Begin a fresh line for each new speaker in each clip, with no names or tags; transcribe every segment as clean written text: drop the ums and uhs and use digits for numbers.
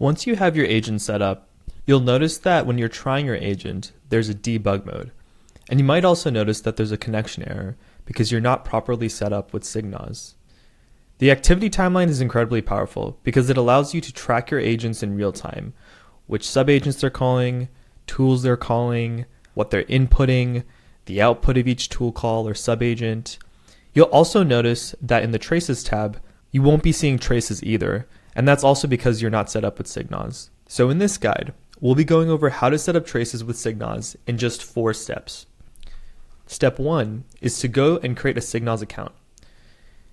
Once you have your agent set up, you'll notice that when you're trying your agent, there's a debug mode. And you might also notice that there's a connection error because you're not properly set up with SigNoz. The activity timeline is incredibly powerful because it allows you to track your agents in real time, which subagents they're calling, tools they're calling, what they're inputting, the output of each tool call or subagent. You'll also notice that in the Traces tab, you won't be seeing traces either, and that's also because you're not set up with SigNoz. So in this guide, we'll be going over how to set up traces with SigNoz in just 4 steps. Step 1 is to go and create a SigNoz account.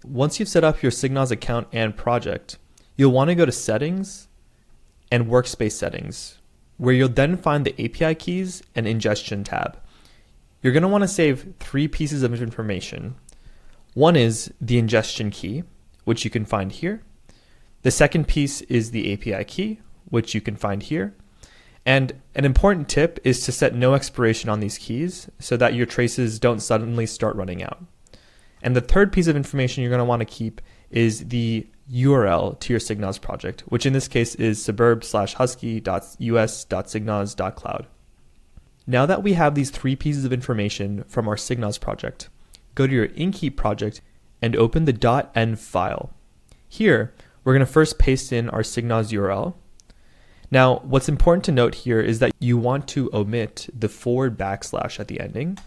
Once you've set up your SigNoz account and project, you'll want to go to Settings and Workspace Settings, where you'll then find the API keys and ingestion tab. You're going to want to save 3 pieces of information. One is the ingestion key, which you can find here. The second piece is the API key, which you can find here. And an important tip is to set no expiration on these keys so that your traces don't suddenly start running out. And the third piece of information you're going to want to keep is the URL to your SigNoz project, which in this case is suburb/husky.us.signoz.cloud. Now that we have these 3 pieces of information from our SigNoz project, go to your Inkeep project and open the .env file. Here, we're going to first paste in our SigNoz URL. Now, what's important to note here is that you want to omit the / at the ending.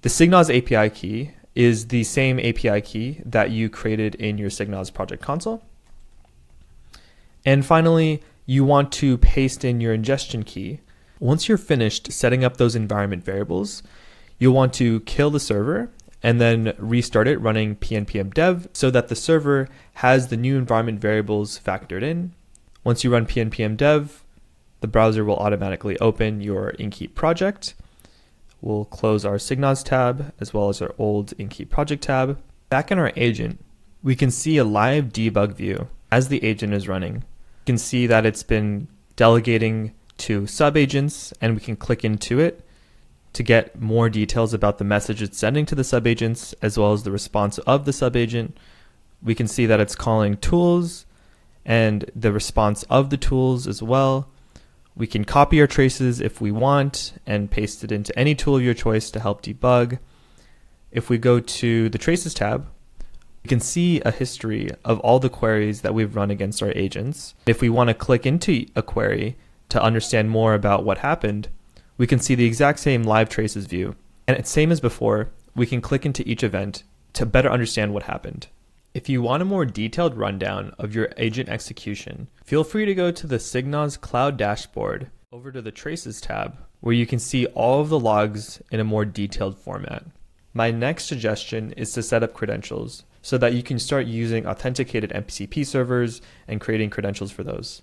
The SigNoz API key is the same API key that you created in your SigNoz project console. And finally, you want to paste in your ingestion key. Once you're finished setting up those environment variables, you'll want to kill the server and then restart it running pnpm dev so that the server has the new environment variables factored in. Once you run pnpm dev, the browser will automatically open your Inkeep project. We'll close our SigNoz tab as well as our old Inkeep project tab. Back in our agent, we can see a live debug view as the agent is running. You can see that it's been delegating to subagents, and we can click into it to get more details about the message it's sending to the subagents as well as the response of the subagent. We can see that it's calling tools and the response of the tools as well. We can copy our traces if we want and paste it into any tool of your choice to help debug. If we go to the Traces tab, we can see a history of all the queries that we've run against our agents. If we want to click into a query to understand more about what happened, we can see the exact same live traces view. And same as before, we can click into each event to better understand what happened. If you want a more detailed rundown of your agent execution, feel free to go to the SigNoz Cloud dashboard over to the Traces tab, where you can see all of the logs in a more detailed format. My next suggestion is to set up credentials so that you can start using authenticated MCP servers and creating credentials for those.